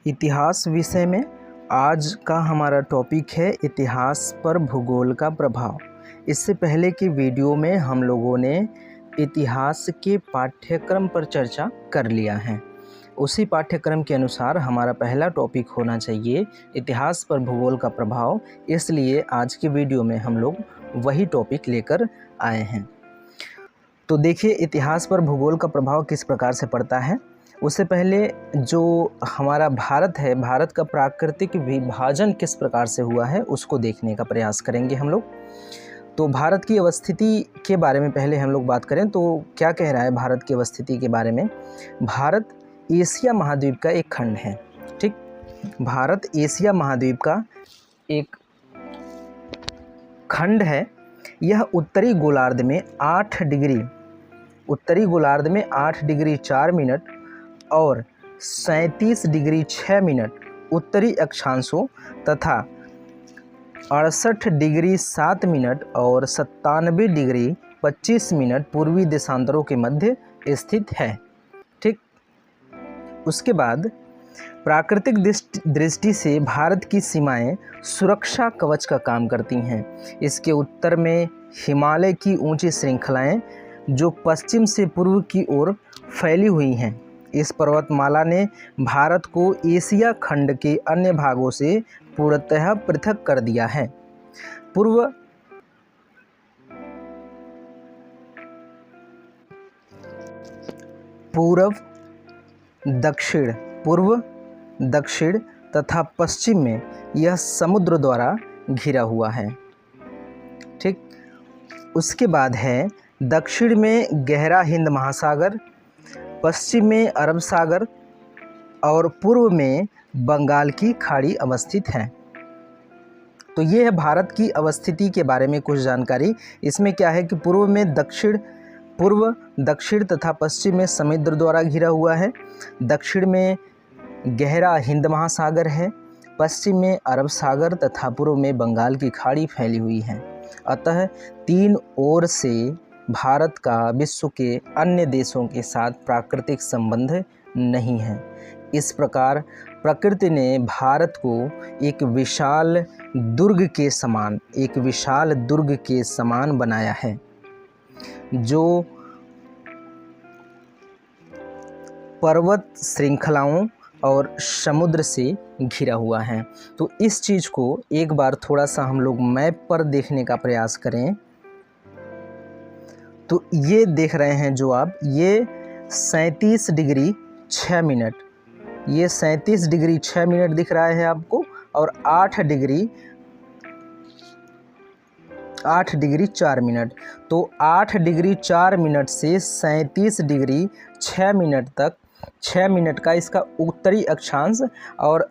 इतिहास विषय में आज का हमारा टॉपिक है इतिहास पर भूगोल का प्रभाव। इससे पहले की वीडियो में हम लोगों ने इतिहास के पाठ्यक्रम पर चर्चा कर लिया है। उसी पाठ्यक्रम के अनुसार हमारा पहला टॉपिक होना चाहिए इतिहास पर भूगोल का प्रभाव, इसलिए आज की वीडियो में हम लोग वही टॉपिक लेकर आए हैं। तो देखिए इतिहास पर भूगोल का प्रभाव किस प्रकार से पड़ता है। उससे पहले जो हमारा भारत है, भारत का प्राकृतिक विभाजन किस प्रकार से हुआ है उसको देखने का प्रयास करेंगे हम लोग। तो भारत की अवस्थिति के बारे में पहले हम लोग बात करें तो क्या कह रहा है भारत की अवस्थिति के बारे में। भारत एशिया महाद्वीप का एक खंड है, ठीक। भारत एशिया महाद्वीप का एक खंड है। यह उत्तरी गोलार्ध में 8 डिग्री 4 मिनट और 37 डिग्री 6 मिनट उत्तरी अक्षांशों तथा 68 डिग्री 7 मिनट और 97 डिग्री 25 मिनट पूर्वी देशांतरों के मध्य स्थित है, ठीक। उसके बाद प्राकृतिक दृष्टि से भारत की सीमाएं सुरक्षा कवच का काम करती हैं। इसके उत्तर में हिमालय की ऊंची श्रृंखलाएं जो पश्चिम से पूर्व की ओर फैली हुई हैं। इस पर्वतमाला ने भारत को एशिया खंड के अन्य भागों से पूर्णतः पृथक कर दिया है। पूर्व दक्षिण तथा पश्चिम में यह समुद्र द्वारा घिरा हुआ है, ठीक। उसके बाद है दक्षिण में गहरा हिंद महासागर, पश्चिम में अरब सागर और पूर्व में बंगाल की खाड़ी अवस्थित है। तो ये है भारत की अवस्थिति के बारे में कुछ जानकारी। इसमें क्या है कि पूर्व दक्षिण तथा पश्चिम में समुद्र द्वारा घिरा हुआ है, दक्षिण में गहरा हिंद महासागर है, पश्चिम में अरब सागर तथा पूर्व में बंगाल की खाड़ी फैली हुई है। अतः तीन ओर से भारत का विश्व के अन्य देशों के साथ प्राकृतिक संबंध नहीं है। इस प्रकार प्रकृति ने भारत को एक विशाल दुर्ग के समान बनाया है जो पर्वत श्रृंखलाओं और समुद्र से घिरा हुआ है। तो इस चीज़ को एक बार थोड़ा सा हम लोग मैप पर देखने का प्रयास करें तो ये देख रहे हैं जो आप, ये 37 डिग्री 6 मिनट, ये 37 डिग्री 6 मिनट दिख रहा है आपको, और 8 डिग्री 4 मिनट। तो 8 डिग्री 4 मिनट से 37 डिग्री 6 मिनट तक 6 मिनट का इसका उत्तरी अक्षांश और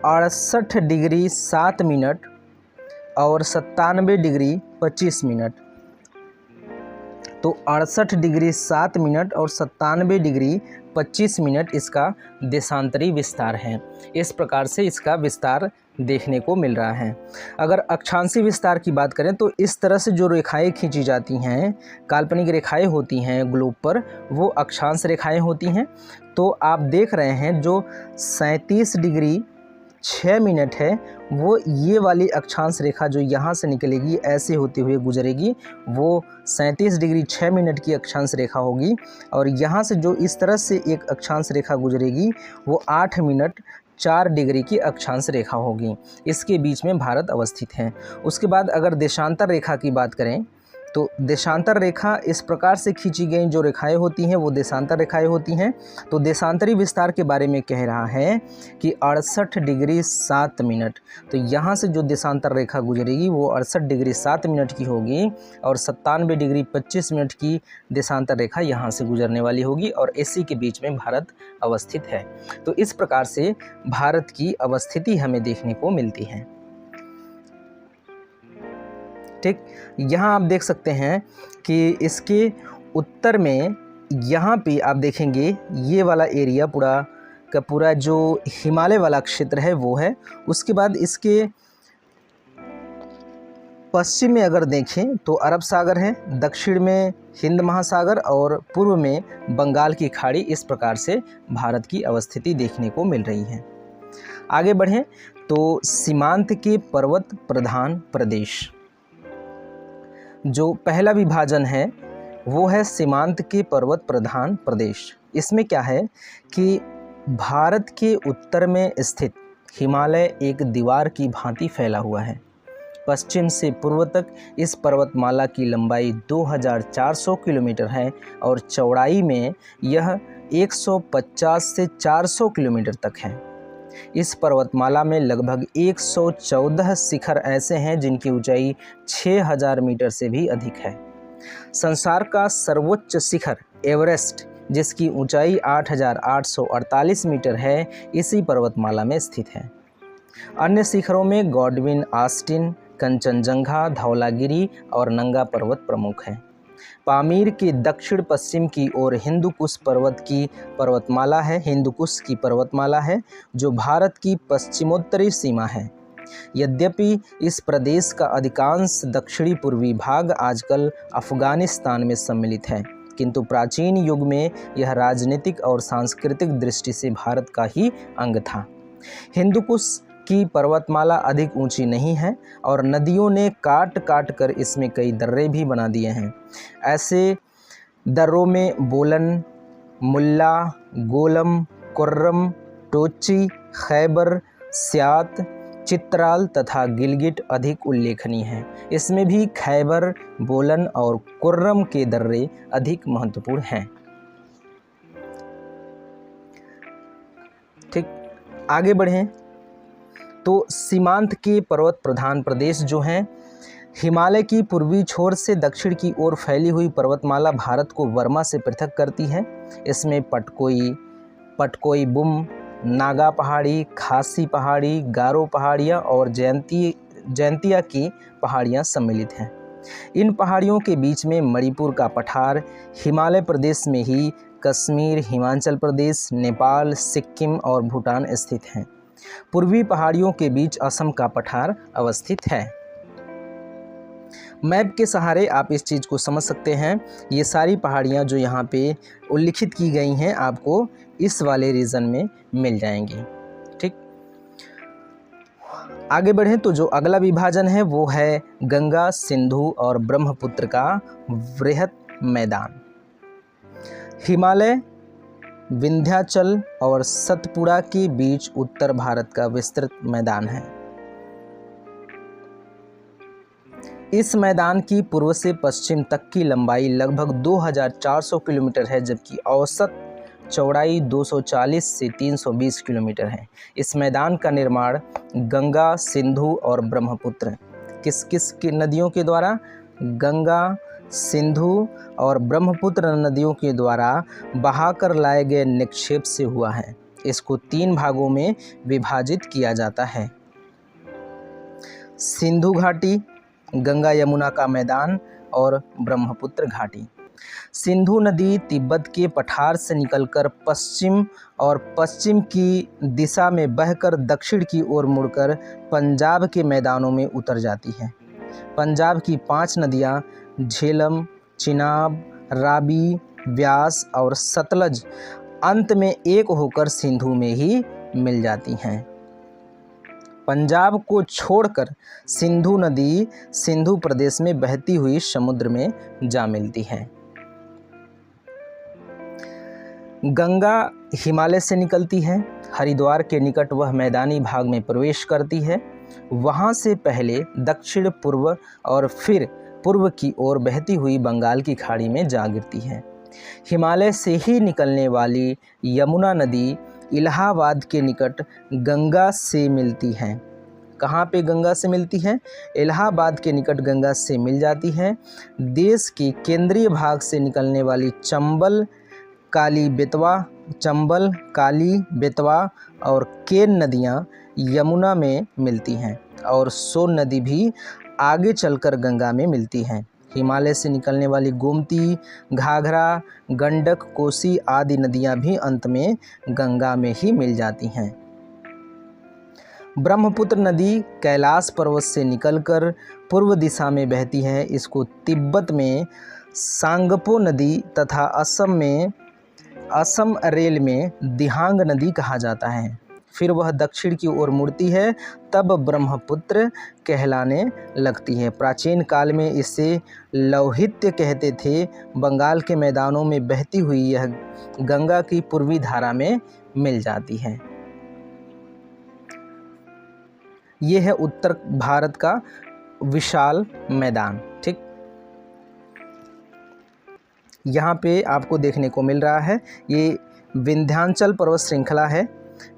68 डिग्री 7 मिनट और 97 डिग्री 25 मिनट। तो 68 डिग्री 7 मिनट और 97 डिग्री 25 मिनट इसका देशांतरी विस्तार है। इस प्रकार से इसका विस्तार देखने को मिल रहा है। अगर अक्षांशी विस्तार की बात करें तो इस तरह से जो रेखाएं खींची जाती हैं, काल्पनिक रेखाएं होती हैं ग्लोब पर, वो अक्षांश रेखाएं होती हैं। तो आप देख रहे हैं जो 37 डिग्री 6 मिनट है, वो ये वाली अक्षांश रेखा जो यहाँ से निकलेगी ऐसे होते हुए गुजरेगी, वो 37 डिग्री 6 मिनट की अक्षांश रेखा होगी। और यहाँ से जो इस तरह से एक अक्षांश रेखा गुजरेगी वो 8 मिनट 4 डिग्री की अक्षांश रेखा होगी। इसके बीच में भारत अवस्थित है। उसके बाद अगर देशांतर रेखा की बात करें तो देशांतर रेखा इस प्रकार से खींची गई जो रेखाएं होती हैं वो देशांतर रेखाएं होती हैं। तो देशांतरी विस्तार के बारे में कह रहा है कि 68 डिग्री 7 मिनट। तो यहाँ से जो देशांतर रेखा गुजरेगी वो 68 डिग्री 7 मिनट की होगी और 97 डिग्री 25 मिनट की देशांतर रेखा यहाँ से गुजरने वाली होगी और इसी के बीच में भारत अवस्थित है। तो इस प्रकार से भारत की अवस्थिति हमें देखने को मिलती है, ठीक। यहाँ आप देख सकते हैं कि इसके उत्तर में यहाँ पे आप देखेंगे ये वाला एरिया पूरा का पूरा जो हिमालय वाला क्षेत्र है वो है। उसके बाद इसके पश्चिम में अगर देखें तो अरब सागर है, दक्षिण में हिंद महासागर और पूर्व में बंगाल की खाड़ी। इस प्रकार से भारत की अवस्थिति देखने को मिल रही है। आगे बढ़ें तो सीमांत के पर्वत प्रधान प्रदेश, जो पहला विभाजन है वो है सीमांत के पर्वत प्रधान प्रदेश। इसमें क्या है कि भारत के उत्तर में स्थित हिमालय एक दीवार की भांति फैला हुआ है। पश्चिम से पूर्व तक इस पर्वतमाला की लंबाई 2400 किलोमीटर है और चौड़ाई में यह 150 से 400 किलोमीटर तक है। इस पर्वतमाला में लगभग 114 शिखर ऐसे हैं जिनकी ऊंचाई 6000 मीटर से भी अधिक है। संसार का सर्वोच्च शिखर एवरेस्ट, जिसकी ऊंचाई 8848 मीटर है, इसी पर्वतमाला में स्थित है। अन्य शिखरों में गॉडविन आस्टिन, कंचनजंगा, धौलागिरी और नंगा पर्वत प्रमुख हैं। पामीर के दक्षिण पश्चिम की ओर हिंदुकुश की पर्वतमाला है जो भारत की पश्चिमोत्तरी सीमा है। यद्यपि इस प्रदेश का अधिकांश दक्षिणी पूर्वी भाग आजकल अफगानिस्तान में सम्मिलित है, किंतु प्राचीन युग में यह राजनीतिक और सांस्कृतिक दृष्टि से भारत का ही अंग था। हिंदुकुश की पर्वतमाला अधिक ऊंची नहीं है और नदियों ने काट काट कर इसमें कई दर्रे भी बना दिए हैं। ऐसे दर्रों में बोलन, मुल्ला, गोलम, कुर्रम, टोची, खैबर, स्यात, चित्राल तथा गिलगिट अधिक उल्लेखनीय हैं। इसमें भी खैबर, बोलन और कुर्रम के दर्रे अधिक महत्वपूर्ण हैं। ठीक, आगे बढ़ें तो सीमांत के पर्वत प्रधान प्रदेश जो हैं, हिमालय की पूर्वी छोर से दक्षिण की ओर फैली हुई पर्वतमाला भारत को बर्मा से पृथक करती है। इसमें पटकोई बुम, नागा पहाड़ी, खासी पहाड़ी, गारो पहाड़ियाँ और जयंतिया की पहाड़ियाँ सम्मिलित हैं। इन पहाड़ियों के बीच में मणिपुर का पठार, हिमालय प्रदेश में ही कश्मीर, हिमाचल प्रदेश, नेपाल, सिक्किम और भूटान स्थित हैं। पूर्वी पहाड़ियों के बीच असम का पठार अवस्थित है। मैप के सहारे आप इस चीज़ को समझ सकते हैं। ये सारी पहाड़ियाँ जो यहाँ पे उल्लिखित की गई हैं आपको इस वाले रीजन में मिल जाएंगी। ठीक, आगे बढ़ें तो जो अगला विभाजन है वो है गंगा, सिंधु और ब्रह्मपुत्र का वृहत मैदान। हिमालय, विंध्याचल और सतपुड़ा के बीच उत्तर भारत का विस्तृत मैदान है। इस मैदान की पूर्व से पश्चिम तक की लंबाई लगभग 2400 किलोमीटर है, जबकि औसत चौड़ाई 240 से 320 किलोमीटर है। इस मैदान का निर्माण गंगा, सिंधु और ब्रह्मपुत्र किस किस की नदियों के द्वारा, गंगा, सिंधु और ब्रह्मपुत्र नदियों के द्वारा बहाकर लाए गए निक्षेप से हुआ है। इसको 3 भागों में विभाजित किया जाता है। सिंधु घाटी, गंगा यमुना का मैदान और ब्रह्मपुत्र घाटी। सिंधु नदी तिब्बत के पठार से निकलकर पश्चिम की दिशा में बहकर दक्षिण की ओर मुड़कर पंजाब के मैदानों में उतर जाती है। पंजाब की 5 नदियाँ झेलम, चिनाब, रावी, व्यास और सतलज अंत में एक होकर सिंधु में ही मिल जाती हैं। पंजाब को छोड़कर सिंधु नदी सिंधु प्रदेश में बहती हुई समुद्र में जा मिलती है। गंगा हिमालय से निकलती है। हरिद्वार के निकट वह मैदानी भाग में प्रवेश करती है। वहाँ से पहले दक्षिण पूर्व और फिर पूर्व की ओर बहती हुई बंगाल की खाड़ी में जा गिरती है। हिमालय से ही निकलने वाली यमुना नदी इलाहाबाद के निकट गंगा से मिलती है। कहाँ पे गंगा से मिलती है? इलाहाबाद के निकट गंगा से मिल जाती है। देश के केंद्रीय भाग से निकलने वाली चंबल, काली, बेतवा और केन नदियाँ यमुना में मिलती हैं और सोन नदी भी आगे चलकर गंगा में मिलती हैं। हिमालय से निकलने वाली गोमती, घाघरा, गंडक, कोसी आदि नदियां भी अंत में गंगा में ही मिल जाती हैं। ब्रह्मपुत्र नदी कैलाश पर्वत से निकलकर पूर्व दिशा में बहती है। इसको तिब्बत में सांगपो नदी तथा असम रेल में दिहांग नदी कहा जाता है। फिर वह दक्षिण की ओर मुड़ती है, तब ब्रह्मपुत्र कहलाने लगती है। प्राचीन काल में इसे लौहित्य कहते थे। बंगाल के मैदानों में बहती हुई यह गंगा की पूर्वी धारा में मिल जाती है। यह है उत्तर भारत का विशाल मैदान। ठीक, यहाँ पे आपको देखने को मिल रहा है ये विंध्याचल पर्वत श्रृंखला है।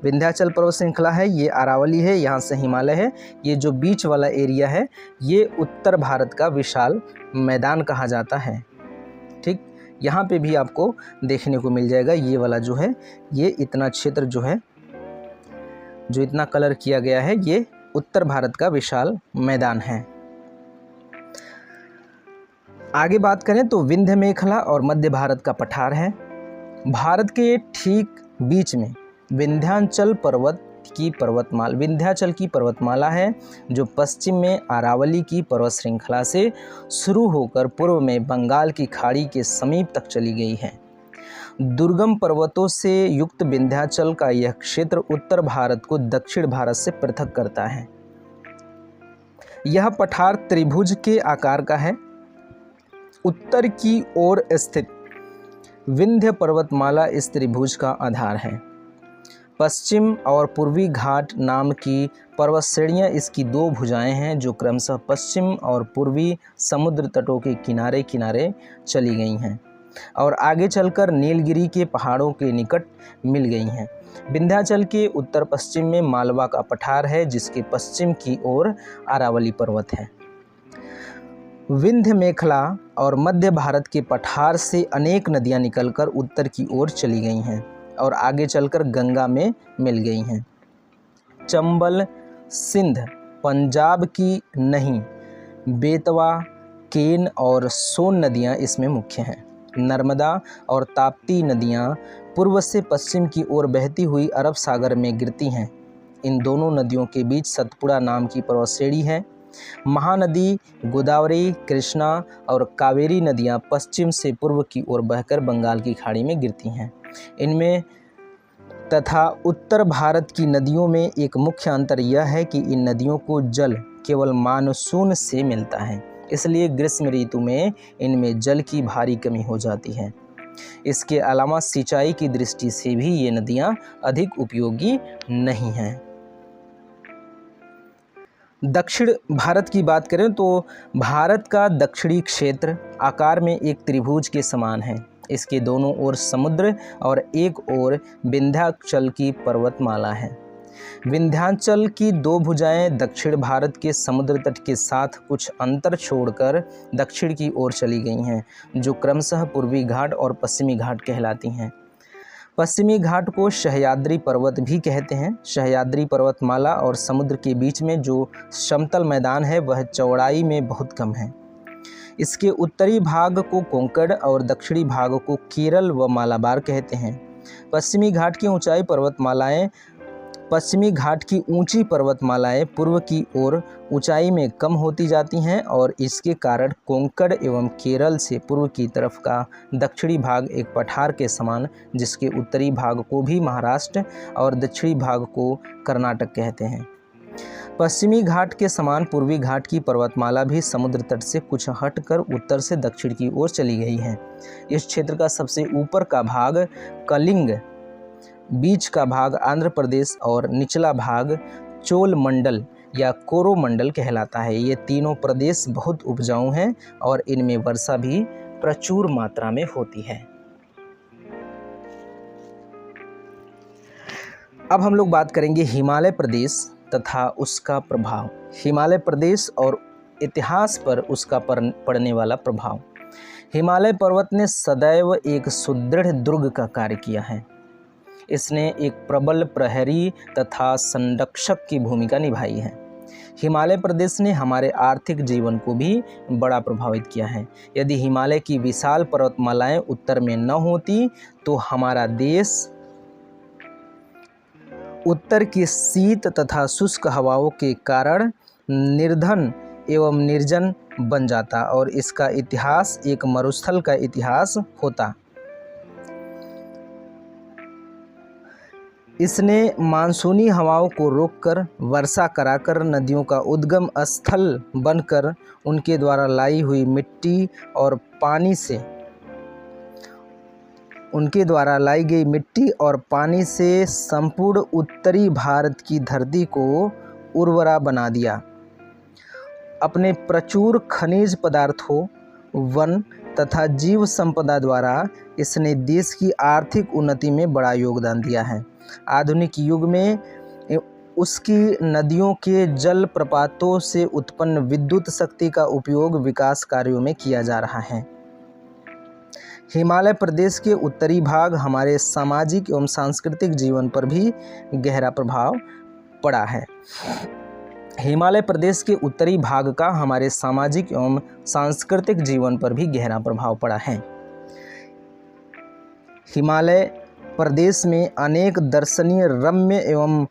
विंध्याचल पर्वत श्रृंखला है, ये अरावली है, यहाँ से हिमालय है। ये जो बीच वाला एरिया है ये उत्तर भारत का विशाल मैदान कहा जाता है। ठीक, यहाँ पे भी आपको देखने को मिल जाएगा ये वाला जो है, ये इतना क्षेत्र जो है, जो इतना कलर किया गया है, ये उत्तर भारत का विशाल मैदान है। आगे बात करें तो विंध्य मेखला और मध्य भारत का पठार है। भारत के ठीक बीच में विंध्याचल की पर्वतमाला है, जो पश्चिम में अरावली की पर्वत श्रृंखला से शुरू होकर पूर्व में बंगाल की खाड़ी के समीप तक चली गई है। दुर्गम पर्वतों से युक्त विंध्याचल का यह क्षेत्र उत्तर भारत को दक्षिण भारत से पृथक करता है। यह पठार त्रिभुज के आकार का है। उत्तर की ओर स्थित विंध्य पर्वतमाला इस त्रिभुज का आधार है। पश्चिम और पूर्वी घाट नाम की पर्वत श्रेणियाँ इसकी दो भुजाएं हैं, जो क्रमशः पश्चिम और पूर्वी समुद्र तटों के किनारे किनारे चली गई हैं और आगे चलकर नीलगिरी के पहाड़ों के निकट मिल गई हैं। विंध्याचल के उत्तर पश्चिम में मालवा का पठार है, जिसके पश्चिम की ओर अरावली पर्वत है। विंध्य मेखला और मध्य भारत के पठार से अनेक नदियां निकलकर उत्तर की ओर चली गई हैं और आगे चलकर गंगा में मिल गई हैं। चंबल, सिंध, पंजाब की नहीं, बेतवा, केन और सोन नदियां इसमें मुख्य हैं। नर्मदा और ताप्ती नदियां पूर्व से पश्चिम की ओर बहती हुई अरब सागर में गिरती हैं। इन दोनों नदियों के बीच सतपुड़ा नाम की पर्वत श्रेणी है। महानदी गोदावरी, कृष्णा और कावेरी नदियां पश्चिम से पूर्व की ओर बहकर बंगाल की खाड़ी में गिरती हैं। इनमें तथा उत्तर भारत की नदियों में एक मुख्य अंतर यह है कि इन नदियों को जल केवल मानसून से मिलता है, इसलिए ग्रीष्म ऋतु में इनमें जल की भारी कमी हो जाती है। इसके अलावा सिंचाई की दृष्टि से भी ये नदियां अधिक उपयोगी नहीं हैं। दक्षिण भारत की बात करें तो भारत का दक्षिणी क्षेत्र आकार में एक त्रिभुज के समान है। इसके दोनों ओर समुद्र और एक ओर विंध्याचल की पर्वतमाला है। विंध्याचल की दो भुजाएं दक्षिण भारत के समुद्र तट के साथ कुछ अंतर छोड़कर दक्षिण की ओर चली गई हैं, जो क्रमशः पूर्वी घाट और पश्चिमी घाट कहलाती हैं। पश्चिमी घाट को सह्याद्री पर्वत भी कहते हैं। सह्याद्री पर्वतमाला और समुद्र के बीच में जो समतल मैदान है वह चौड़ाई में बहुत कम है। इसके उत्तरी भाग को कोंकण और दक्षिणी भाग को केरल व मालाबार कहते हैं। पश्चिमी घाट की ऊंची पर्वतमालाएं पूर्व की ओर ऊंचाई में कम होती जाती हैं और इसके कारण कोंकण एवं केरल से पूर्व की तरफ का दक्षिणी भाग एक पठार के समान, जिसके उत्तरी भाग को भी महाराष्ट्र और दक्षिणी भाग को कर्नाटक कहते हैं। पश्चिमी घाट के समान पूर्वी घाट की पर्वतमाला भी समुद्र तट से कुछ हटकर उत्तर से दक्षिण की ओर चली गई है। इस क्षेत्र का सबसे ऊपर का भाग कलिंग, बीच का भाग आंध्र प्रदेश और निचला भाग चोल मंडल या कोरोमंडल कहलाता है। ये तीनों प्रदेश बहुत उपजाऊ हैं और इनमें वर्षा भी प्रचुर मात्रा में होती है। अब हम लोग बात करेंगे हिमालय प्रदेश तथा उसका प्रभाव। हिमालय प्रदेश और इतिहास पर उसका पड़ने वाला प्रभाव। हिमालय पर्वत ने सदैव एक सुदृढ़ दुर्ग का कार्य किया है। इसने एक प्रबल प्रहरी तथा संरक्षक की भूमिका निभाई है। हिमालय प्रदेश ने हमारे आर्थिक जीवन को भी बड़ा प्रभावित किया है। यदि हिमालय की विशाल पर्वतमालाएं उत्तर में न होती तो हमारा देश उत्तर की शीत तथा शुष्क हवाओं के कारण निर्धन एवं निर्जन बन जाता और इसका इतिहास एक मरुस्थल का इतिहास होता। इसने मानसूनी हवाओं को रोककर वर्षा कराकर नदियों का उद्गम स्थल बनकर उनके द्वारा लाई हुई मिट्टी और पानी से संपूर्ण उत्तरी भारत की धरती को उर्वरा बना दिया। अपने प्रचुर खनिज पदार्थों, वन तथा जीव संपदा द्वारा इसने देश की आर्थिक उन्नति में बड़ा योगदान दिया है। आधुनिक युग में उसकी नदियों के जल प्रपातों से उत्पन्न विद्युत शक्ति का उपयोग विकास कार्यों में किया जा रहा है। हिमालय प्रदेश के उत्तरी भाग हमारे सामाजिक एवं सांस्कृतिक जीवन पर भी गहरा प्रभाव पड़ा है। हिमालय प्रदेश के उत्तरी भाग का हमारे सामाजिक एवं सांस्कृतिक जीवन पर भी गहरा प्रभाव पड़ा है। हिमालय प्रदेश में अनेक दर्शनीय, रम्य एवं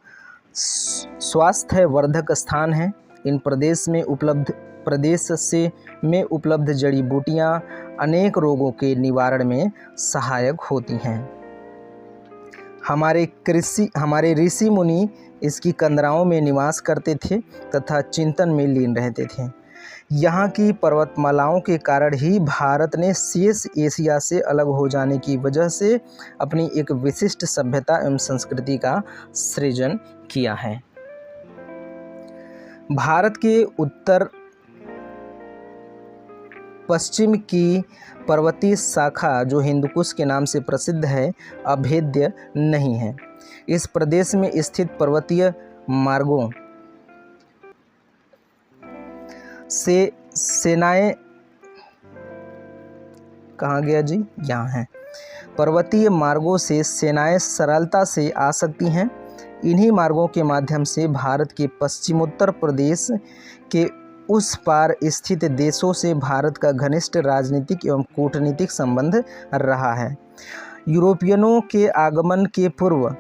स्वास्थ्यवर्धक स्थान हैं। इन प्रदेश में उपलब्ध जड़ी बूटियां अनेक रोगों के निवारण में सहायक होती हैं। हमारे ऋषि मुनि इसकी कंदराओं में निवास करते थे तथा चिंतन में लीन रहते थे। यहाँ की पर्वतमालाओं के कारण ही भारत ने शेष एशिया से अलग हो जाने की वजह से अपनी एक विशिष्ट सभ्यता एवं संस्कृति का सृजन किया है। भारत के उत्तर पश्चिम की पर्वतीय शाखा, जो हिंदुकुश के नाम से प्रसिद्ध है, अभेद्य नहीं है। इस प्रदेश में स्थित पर्वतीय मार्गों से सेनाएं कहाँ गया जी, यहाँ है। पर्वतीय मार्गों से सेनाएं सरलता से आ सकती हैं। इन्हीं मार्गों के माध्यम से भारत के पश्चिमोत्तर प्रदेश के उस पार स्थित देशों से भारत का घनिष्ठ राजनीतिक एवं कूटनीतिक संबंध रहा है। यूरोपियनों के आगमन के पूर्व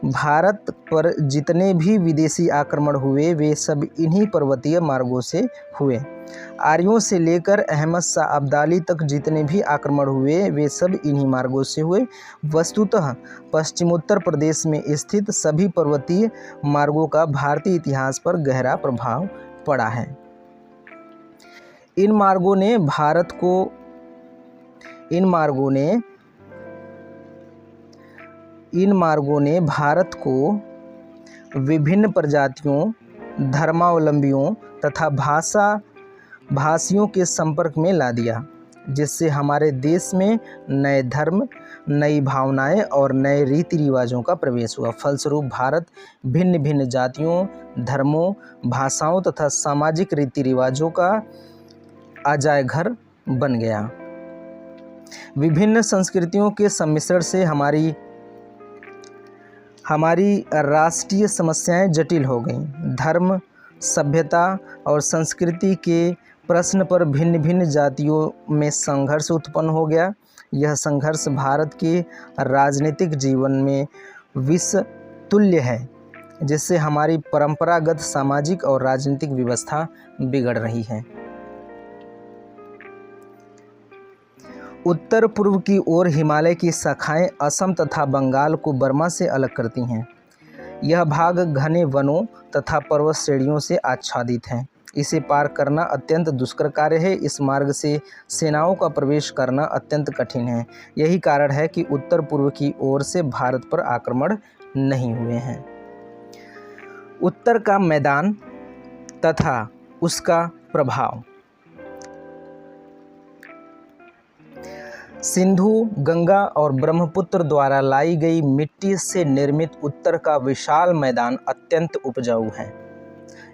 भारत पर जितने भी विदेशी आक्रमण हुए वे सब इन्हीं पर्वतीय मार्गों से हुए। आर्यों से लेकर अहमद शाह अब्दाली तक जितने भी आक्रमण हुए वे सब इन्हीं मार्गों से हुए। वस्तुतः पश्चिमोत्तर प्रदेश में स्थित सभी पर्वतीय मार्गों का भारतीय इतिहास पर गहरा प्रभाव पड़ा है। इन मार्गों ने भारत को विभिन्न प्रजातियों, धर्मावलंबियों तथा भाषियों के संपर्क में ला दिया, जिससे हमारे देश में नए धर्म, नई भावनाएं और नए रीति रिवाजों का प्रवेश हुआ। फलस्वरूप भारत भिन्न भिन्न जातियों, धर्मों, भाषाओं तथा सामाजिक रीति रिवाजों का अजाय घर बन गया। विभिन्न संस्कृतियों के सम्मिश्रण से हमारी राष्ट्रीय समस्याएं जटिल हो गईं। धर्म, सभ्यता और संस्कृति के प्रश्न पर भिन्न भिन्न जातियों में संघर्ष उत्पन्न हो गया। यह संघर्ष भारत के राजनीतिक जीवन में विष तुल्य है, जिससे हमारी परंपरागत सामाजिक और राजनीतिक व्यवस्था बिगड़ रही है। उत्तर पूर्व की ओर हिमालय की शाखाएं असम तथा बंगाल को बर्मा से अलग करती हैं। यह भाग घने वनों तथा पर्वत श्रेणियों से आच्छादित है। इसे पार करना अत्यंत दुष्कर कार्य है। इस मार्ग से सेनाओं का प्रवेश करना अत्यंत कठिन है। यही कारण है कि उत्तर पूर्व की ओर से भारत पर आक्रमण नहीं हुए हैं। उत्तर का मैदान तथा उसका प्रभाव। सिंधु, गंगा और ब्रह्मपुत्र द्वारा लाई गई मिट्टी से निर्मित उत्तर का विशाल मैदान अत्यंत उपजाऊ है।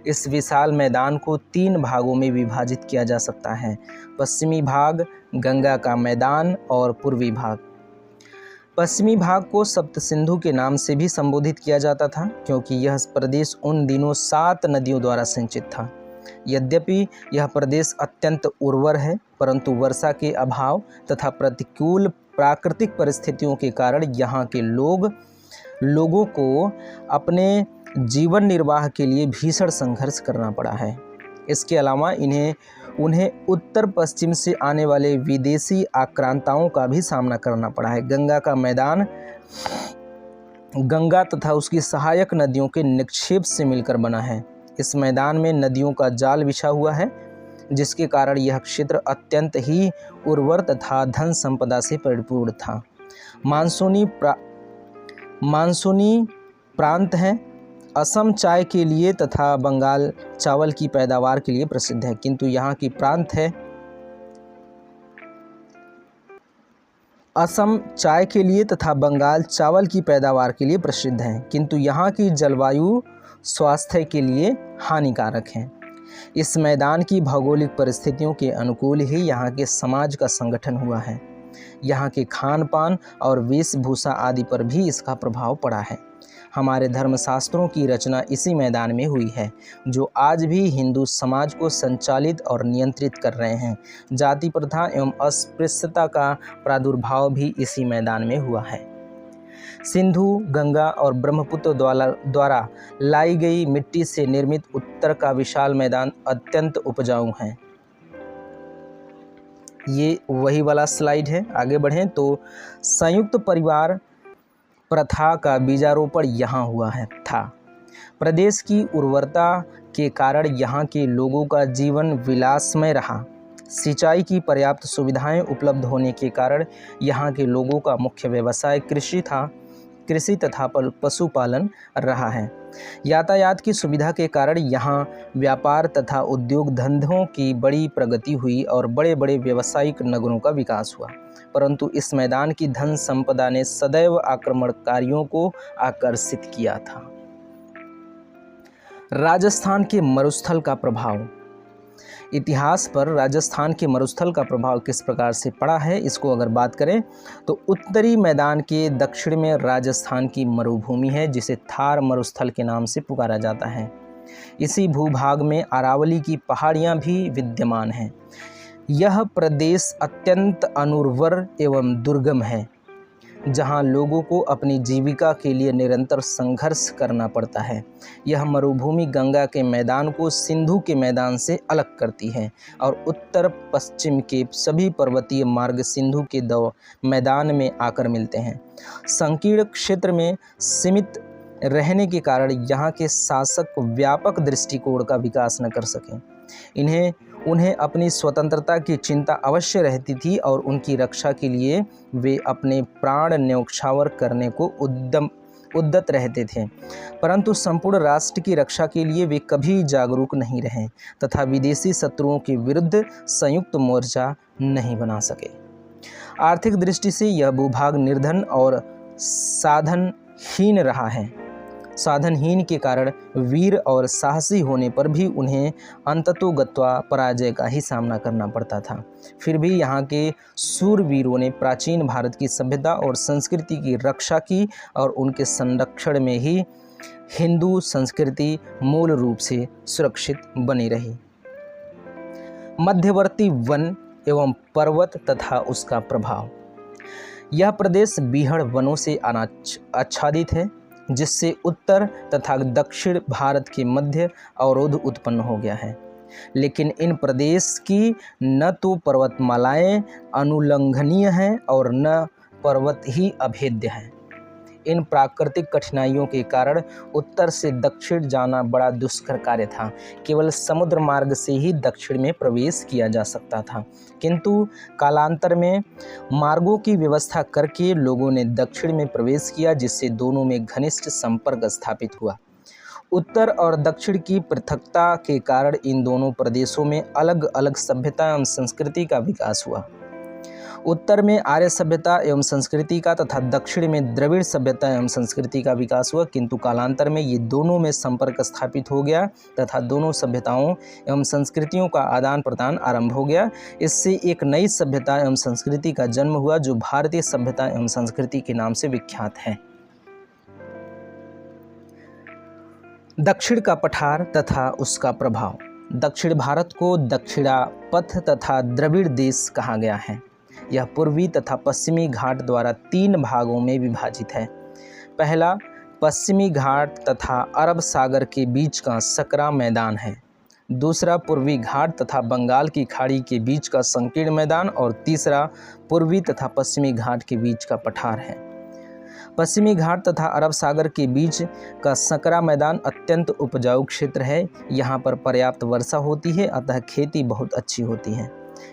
इस विशाल मैदान को 3 भागों में विभाजित किया जा सकता है: पश्चिमी भाग, गंगा का मैदान और पूर्वी भाग। पश्चिमी भाग को सप्त सिंधु के नाम से भी संबोधित किया जाता था, क्योंकि यह प्रदेश उन दिनों 7 नदियों द्वारा सिंचित था। यद्यपि यह प्रदेश अत्यंत उर्वर है, परंतु वर्षा के अभाव तथा प्रतिकूल प्राकृतिक परिस्थितियों के कारण यहाँ के लोगों को अपने जीवन निर्वाह के लिए भीषण संघर्ष करना पड़ा है। इसके अलावा उन्हें उत्तर पश्चिम से आने वाले विदेशी आक्रांताओं का भी सामना करना पड़ा है। गंगा का मैदान गंगा तथा उसकी सहायक नदियों के निक्षेप से मिलकर बना है। इस मैदान में नदियों का जाल बिछा हुआ है, जिसके कारण यह क्षेत्र अत्यंत ही उर्वर तथा धन संपदा से परिपूर्ण था। मानसूनी प्रांत है। असम चाय के लिए तथा बंगाल चावल की पैदावार के लिए प्रसिद्ध है, किंतु यहाँ की प्रांत है। असम चाय के लिए तथा बंगाल चावल की पैदावार के लिए प्रसिद्ध है, किंतु यहाँ की जलवायु स्वास्थ्य के लिए हानिकारक है। इस मैदान की भौगोलिक परिस्थितियों के अनुकूल ही यहाँ के समाज का संगठन हुआ है। यहाँ के खान पान और वेशभूषा आदि पर भी इसका प्रभाव पड़ा है। हमारे धर्मशास्त्रों की रचना इसी मैदान में हुई है, जो आज भी हिंदू समाज को संचालित और नियंत्रित कर रहे हैं। जाति प्रथा एवं अस्पृश्यता का प्रादुर्भाव भी इसी मैदान में हुआ है। सिंधु, गंगा और ब्रह्मपुत्र द्वारा लाई गई मिट्टी से निर्मित उत्तर का विशाल मैदान अत्यंत उपजाऊ है। ये वही वाला स्लाइड है। आगे बढ़ें तो संयुक्त परिवार प्रथा का बीजारोपण यहाँ हुआ था। प्रदेश की उर्वरता के कारण यहाँ के लोगों का जीवन विलासमय रहा। सिंचाई की पर्याप्त सुविधाएं उपलब्ध होने के कारण यहाँ के लोगों का मुख्य व्यवसाय कृषि तथा पशुपालन रहा है। यातायात की सुविधा के कारण यहाँ व्यापार तथा उद्योग धंधों की बड़ी प्रगति हुई और बड़े बड़े व्यावसायिक नगरों का विकास हुआ। परंतु इस मैदान की धन संपदा ने सदैव आक्रमणकारियों को आकर्षित किया था। राजस्थान के मरुस्थल का प्रभाव। इतिहास पर राजस्थान के मरुस्थल का प्रभाव किस प्रकार से पड़ा है, इसको अगर बात करें तो उत्तरी मैदान के दक्षिण में राजस्थान की मरुभूमि है, जिसे थार मरुस्थल के नाम से पुकारा जाता है। इसी भूभाग में अरावली की पहाड़ियाँ भी विद्यमान हैं। यह प्रदेश अत्यंत अनुर्वर एवं दुर्गम है, जहाँ लोगों को अपनी जीविका के लिए निरंतर संघर्ष करना पड़ता है। यह मरुभूमि गंगा के मैदान को सिंधु के मैदान से अलग करती है और उत्तर पश्चिम के सभी पर्वतीय मार्ग सिंधु के मैदान में आकर मिलते हैं। संकीर्ण क्षेत्र में सीमित रहने के कारण यहाँ के शासक व्यापक दृष्टिकोण का विकास न कर सके। उन्हें अपनी स्वतंत्रता की चिंता अवश्य रहती थी और उनकी रक्षा के लिए वे अपने प्राण न्यौछावर करने को उद्यत रहते थे, परंतु संपूर्ण राष्ट्र की रक्षा के लिए वे कभी जागरूक नहीं रहे तथा विदेशी शत्रुओं के विरुद्ध संयुक्त मोर्चा नहीं बना सके। आर्थिक दृष्टि से यह भूभाग निर्धन और साधनहीन रहा है। साधनहीन के कारण वीर और साहसी होने पर भी उन्हें अंततोगत्वा पराजय का ही सामना करना पड़ता था। फिर भी यहाँ के शूरवीरों ने प्राचीन भारत की सभ्यता और संस्कृति की रक्षा की और उनके संरक्षण में ही हिंदू संस्कृति मूल रूप से सुरक्षित बनी रही। मध्यवर्ती वन एवं पर्वत तथा उसका प्रभाव। यह प्रदेश बीहड़ वनों से आच्छादित है, जिससे उत्तर तथा दक्षिण भारत के मध्य अवरोध उत्पन्न हो गया है। लेकिन इन प्रदेश की न तो पर्वतमालाएं अनुल्लंघनीय हैं और न पर्वत ही अभेद्य हैं। इन प्राकृतिक कठिनाइयों के कारण उत्तर से दक्षिण जाना बड़ा दुष्कर कार्य था। केवल समुद्र मार्ग से ही दक्षिण में प्रवेश किया जा सकता था, किंतु कालांतर में मार्गों की व्यवस्था करके लोगों ने दक्षिण में प्रवेश किया, जिससे दोनों में घनिष्ठ संपर्क स्थापित हुआ। उत्तर और दक्षिण की पृथकता के कारण इन दोनों प्रदेशों में अलग अलग सभ्यता एवं संस्कृति का विकास हुआ। उत्तर में आर्य सभ्यता एवं संस्कृति का तथा दक्षिण में द्रविड़ सभ्यता एवं संस्कृति का विकास हुआ, किंतु कालांतर में ये दोनों में संपर्क स्थापित हो गया तथा दोनों सभ्यताओं एवं संस्कृतियों का आदान प्रदान आरंभ हो गया। इससे एक नई सभ्यता एवं संस्कृति का जन्म हुआ, जो भारतीय सभ्यता एवं संस्कृति के नाम से विख्यात है। दक्षिण का पठार तथा उसका प्रभाव। दक्षिण भारत को दक्षिणापथ तथा द्रविड़ देश कहा गया है। यह पूर्वी तथा पश्चिमी घाट द्वारा 3 भागों में विभाजित है। पहला पश्चिमी घाट तथा अरब सागर के बीच का सकरा मैदान है। दूसरा पूर्वी घाट तथा बंगाल की खाड़ी के बीच का संकीर्ण मैदान और तीसरा पूर्वी तथा पश्चिमी घाट के बीच का पठार है। पश्चिमी घाट तथा अरब सागर के बीच का सकरा मैदान अत्यंत उपजाऊ क्षेत्र है। यहाँ पर पर्याप्त वर्षा होती है, अतः खेती बहुत अच्छी होती है।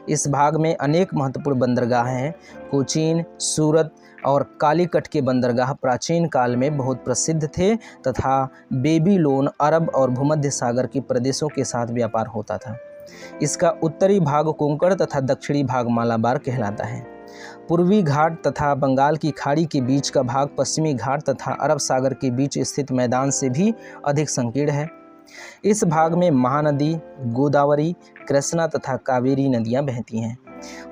इस भाग में अनेक महत्वपूर्ण बंदरगाह हैं। कोचीन, सूरत और कालीकट के बंदरगाह प्राचीन काल में बहुत प्रसिद्ध थे तथा बेबीलोन, अरब और भूमध्य सागर के प्रदेशों के साथ व्यापार होता था। इसका उत्तरी भाग कोंकण तथा दक्षिणी भाग मालाबार कहलाता है। पूर्वी घाट तथा बंगाल की खाड़ी के बीच का भाग पश्चिमी घाट तथा अरब सागर के बीच स्थित मैदान से भी अधिक संकीर्ण है। इस भाग में महानदी, गोदावरी, कृष्णा तथा कावेरी नदियां बहती हैं,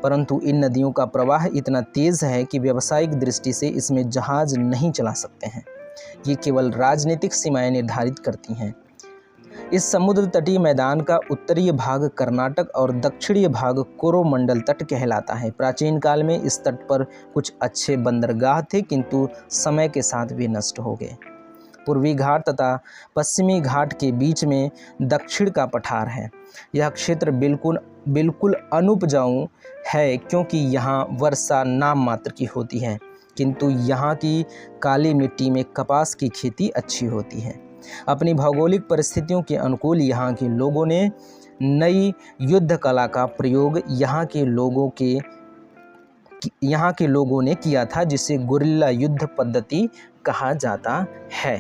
परंतु इन नदियों का प्रवाह इतना तेज है कि व्यावसायिक दृष्टि से इसमें जहाज नहीं चला सकते हैं। ये केवल राजनीतिक सीमाएं निर्धारित करती हैं। इस समुद्र तटीय मैदान का उत्तरीय भाग कर्नाटक और दक्षिणीय भाग कोरोमंडल तट कहलाता है। प्राचीन काल में इस तट पर कुछ अच्छे बंदरगाह थे, किंतु समय के साथ वे नष्ट हो गए। पूर्वी घाट तथा पश्चिमी घाट के बीच में दक्षिण का पठार है। यह क्षेत्र बिल्कुल अनुपजाऊ है, क्योंकि यहाँ वर्षा नाम मात्र की होती है, किंतु यहाँ की काली मिट्टी में कपास की खेती अच्छी होती है। अपनी भौगोलिक परिस्थितियों के अनुकूल यहाँ के लोगों ने नई युद्ध कला का प्रयोग यहाँ के लोगों ने किया था, जिसे गुरिल्ला युद्ध पद्धति कहा जाता है।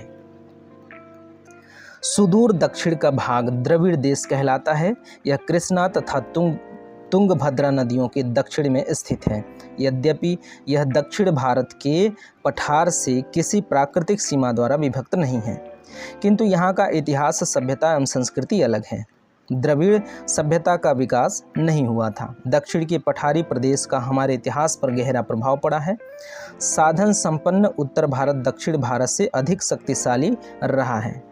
सुदूर दक्षिण का भाग द्रविड़ देश कहलाता है। यह कृष्णा तथा तुंगभद्रा नदियों के दक्षिण में स्थित है। यद्यपि यह दक्षिण भारत के पठार से किसी प्राकृतिक सीमा द्वारा विभक्त नहीं है, किंतु यहाँ का इतिहास, सभ्यता एवं संस्कृति अलग है। द्रविड़ सभ्यता का विकास नहीं हुआ था। दक्षिण के पठारी प्रदेश का हमारे इतिहास पर गहरा प्रभाव पड़ा है। साधन संपन्न उत्तर भारत दक्षिण भारत से अधिक शक्तिशाली रहा है।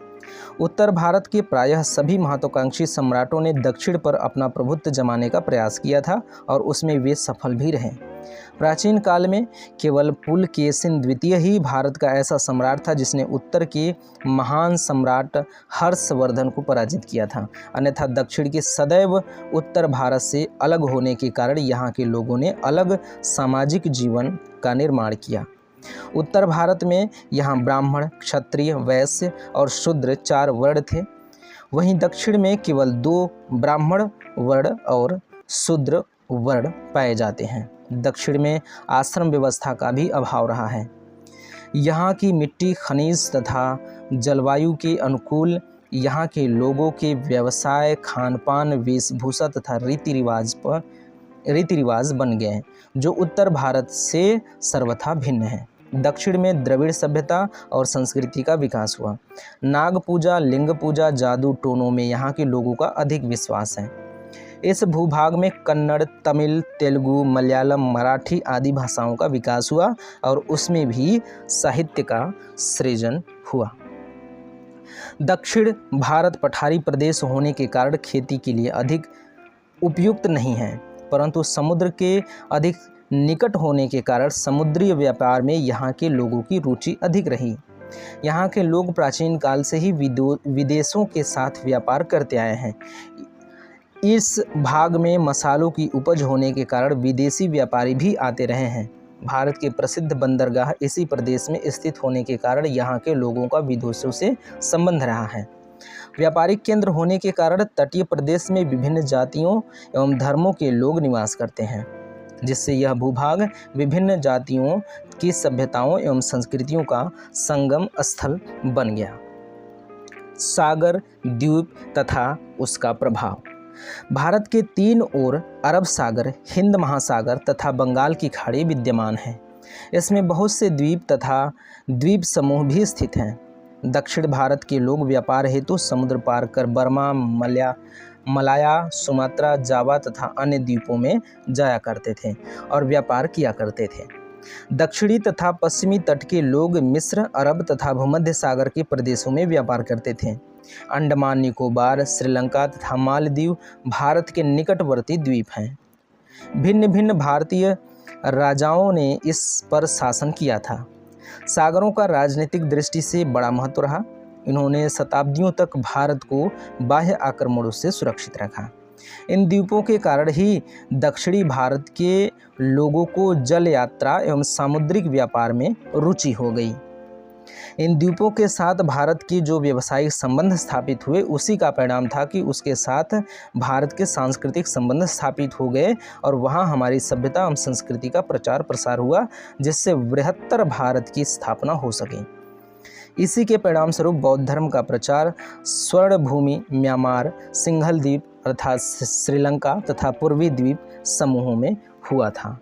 उत्तर भारत के प्रायः सभी महत्वाकांक्षी सम्राटों ने दक्षिण पर अपना प्रभुत्व जमाने का प्रयास किया था और उसमें वे सफल भी रहे। प्राचीन काल में केवल पुलकेशिन द्वितीय ही भारत का ऐसा सम्राट था जिसने उत्तर के महान सम्राट हर्षवर्धन को पराजित किया था। अन्यथा दक्षिण के सदैव उत्तर भारत से अलग होने के कारण यहाँ के लोगों ने अलग सामाजिक जीवन का निर्माण किया। उत्तर भारत में यहाँ ब्राह्मण, क्षत्रिय, वैश्य और शूद्र 4 वर्ण थे। वहीं दक्षिण में केवल 2 ब्राह्मण वर्ण और शूद्र वर्ण पाए जाते हैं। दक्षिण में आश्रम व्यवस्था का भी अभाव रहा है। यहाँ की मिट्टी, खनिज तथा जलवायु के अनुकूल यहाँ के लोगों के व्यवसाय, खानपान, वेशभूषा तथा रीति रिवाज बन गए, जो उत्तर भारत से सर्वथा भिन्न है। दक्षिण में द्रविड़ सभ्यता और संस्कृति का विकास हुआ। नाग पूजा, लिंग पूजा, जादू टोनों में यहाँ के लोगों का अधिक विश्वास है। इस भूभाग में कन्नड़, तमिल, तेलुगु, मलयालम, मराठी आदि भाषाओं का विकास हुआ और उसमें भी साहित्य का सृजन हुआ। दक्षिण भारत पठारी प्रदेश होने के कारण खेती के लिए अधिक उपयुक्त नहीं है, परंतु समुद्र के अधिक निकट होने के कारण समुद्री व्यापार में यहाँ के लोगों की रुचि अधिक रही। यहाँ के लोग प्राचीन काल से ही विदेशों के साथ व्यापार करते आए हैं। इस भाग में मसालों की उपज होने के कारण विदेशी व्यापारी भी आते रहे हैं। भारत के प्रसिद्ध बंदरगाह इसी प्रदेश में स्थित होने के कारण यहाँ के लोगों का विदेशों से संबंध रहा है। व्यापारिक केंद्र होने के कारण तटीय प्रदेश में विभिन्न जातियों एवं धर्मों के लोग निवास करते हैं, जिससे यह भूभाग विभिन्न जातियों की सभ्यताओं एवं संस्कृतियों का संगम स्थल बन गया। सागर, द्वीप तथा उसका प्रभाव। भारत के 3 ओर अरब सागर, हिंद महासागर तथा बंगाल की खाड़ी विद्यमान है। इसमें बहुत से द्वीप तथा द्वीप समूह भी स्थित हैं। दक्षिण भारत के लोग व्यापार हेतु समुद्र पार कर बर्मा, मलाया, सुमात्रा, जावा तथा अन्य द्वीपों में जाया करते थे और व्यापार किया करते थे। दक्षिणी तथा पश्चिमी तट के लोग मिस्र, अरब तथा भूमध्य सागर के प्रदेशों में व्यापार करते थे। अंडमान निकोबार, श्रीलंका तथा मालदीव भारत के निकटवर्ती द्वीप हैं। भिन्न भिन्न भारतीय राजाओं ने इस पर शासन किया था। सागरों का राजनीतिक दृष्टि से बड़ा महत्व रहा। इन्होंने शताब्दियों तक भारत को बाह्य आक्रमणों से सुरक्षित रखा। इन द्वीपों के कारण ही दक्षिणी भारत के लोगों को जल यात्रा एवं सामुद्रिक व्यापार में रुचि हो गई। इन द्वीपों के साथ भारत की जो व्यावसायिक संबंध स्थापित हुए, उसी का परिणाम था कि उसके साथ भारत के सांस्कृतिक संबंध स्थापित हो गए और वहाँ हमारी सभ्यता एवं संस्कृति का प्रचार प्रसार हुआ, जिससे बृहत्तर भारत की स्थापना हो सके। इसी के परिणाम स्वरूप बौद्ध धर्म का प्रचार स्वर्ण भूमि, म्यांमार, सिंघल द्वीप अर्थात श्रीलंका तथा पूर्वी द्वीप समूहों में हुआ था।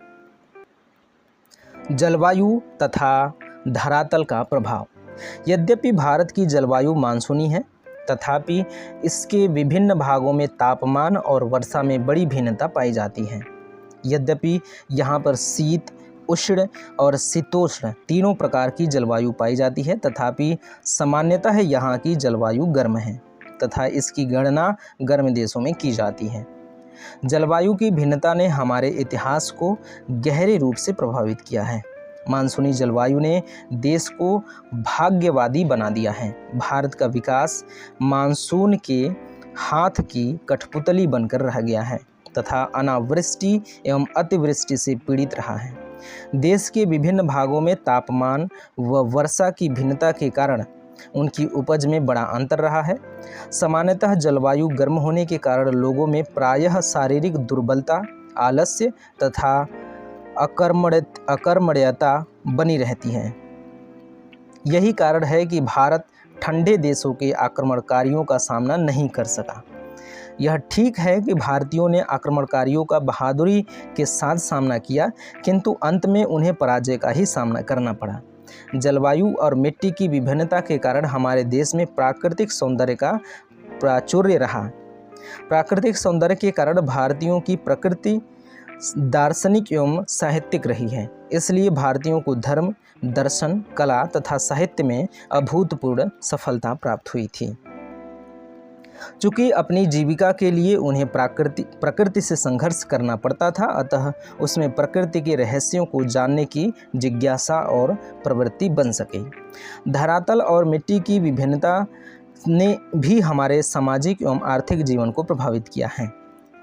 जलवायु तथा धरातल का प्रभाव। यद्यपि भारत की जलवायु मानसूनी है, तथापि इसके विभिन्न भागों में तापमान और वर्षा में बड़ी भिन्नता पाई जाती है। यद्यपि यहाँ पर शीत, उष्ण और शीतोष्ण तीनों प्रकार की जलवायु पाई जाती है, तथापि सामान्यतः यहाँ की जलवायु गर्म है तथा इसकी गणना गर्म देशों में की जाती है। जलवायु की भिन्नता ने हमारे इतिहास को गहरे रूप से प्रभावित किया है। मानसूनी जलवायु ने देश को भाग्यवादी बना दिया है। भारत का विकास मानसून के हाथ की कठपुतली बनकर रह गया है तथा अनावृष्टि एवं अतिवृष्टि से पीड़ित रहा है। देश के विभिन्न भागों में तापमान व वर्षा की भिन्नता के कारण उनकी उपज में बड़ा अंतर रहा है। सामान्यतः जलवायु गर्म होने के कारण लोगों में प्रायः शारीरिक दुर्बलता, आलस्य तथा अकर्मण्यता बनी रहती है। यही कारण है कि भारत ठंडे देशों के आक्रमणकारियों का सामना नहीं कर सका। यह ठीक है कि भारतीयों ने आक्रमणकारियों का बहादुरी के साथ सामना किया, किंतु अंत में उन्हें पराजय का ही सामना करना पड़ा। जलवायु और मिट्टी की विभिन्नता के कारण हमारे देश में प्राकृतिक सौंदर्य का प्राचुर्य रहा। प्राकृतिक सौंदर्य के कारण भारतीयों की प्रकृति दार्शनिक एवं साहित्यिक रही है। इसलिए भारतीयों को धर्म, दर्शन, कला तथा साहित्य में अभूतपूर्व सफलता प्राप्त हुई थी। चूँकि अपनी जीविका के लिए उन्हें प्रकृति से संघर्ष करना पड़ता था, अतः उसमें प्रकृति के रहस्यों को जानने की जिज्ञासा और प्रवृत्ति बन सके। धरातल और मिट्टी की विभिन्नता ने भी हमारे सामाजिक एवं आर्थिक जीवन को प्रभावित किया है।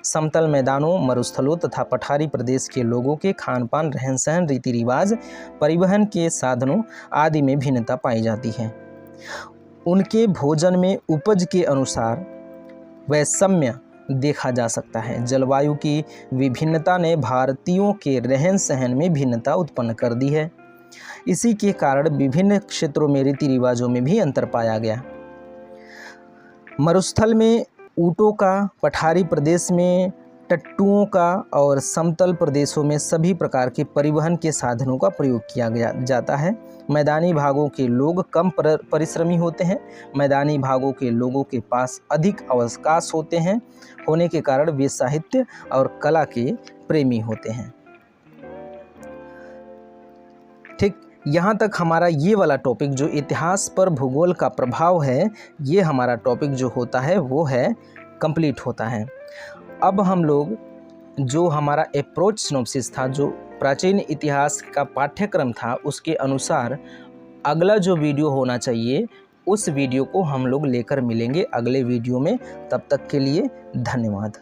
समतल मैदानों, मरुस्थलों तथा पठारी प्रदेश के लोगों के खान पान, रहन सहन, रीति रिवाज, परिवहन के साधनों आदि में भिन्नता पाई जाती है। उनके भोजन में उपज के अनुसार वैषम्य देखा जा सकता है। जलवायु की विभिन्नता ने भारतीयों के रहन सहन में भिन्नता उत्पन्न कर दी है। इसी के कारण विभिन्न क्षेत्रों में रीति रिवाजों में भी अंतर पाया गया। मरुस्थल में ऊँटों का, पठारी प्रदेश में टट्टुओं का और समतल प्रदेशों में सभी प्रकार के परिवहन के साधनों का प्रयोग किया जाता है। मैदानी भागों के लोग कम परिश्रमी होते हैं। मैदानी भागों के लोगों के पास अधिक अवकाश होने के कारण वे साहित्य और कला के प्रेमी होते हैं। ठीक, यहाँ तक हमारा ये वाला टॉपिक जो इतिहास पर भूगोल का प्रभाव है, ये हमारा टॉपिक जो होता है वो है कंप्लीट होता है। अब हम लोग जो हमारा अप्रोच सिनॉप्सिस था, जो प्राचीन इतिहास का पाठ्यक्रम था, उसके अनुसार अगला जो वीडियो होना चाहिए उस वीडियो को हम लोग लेकर मिलेंगे अगले वीडियो में। तब तक के लिए धन्यवाद।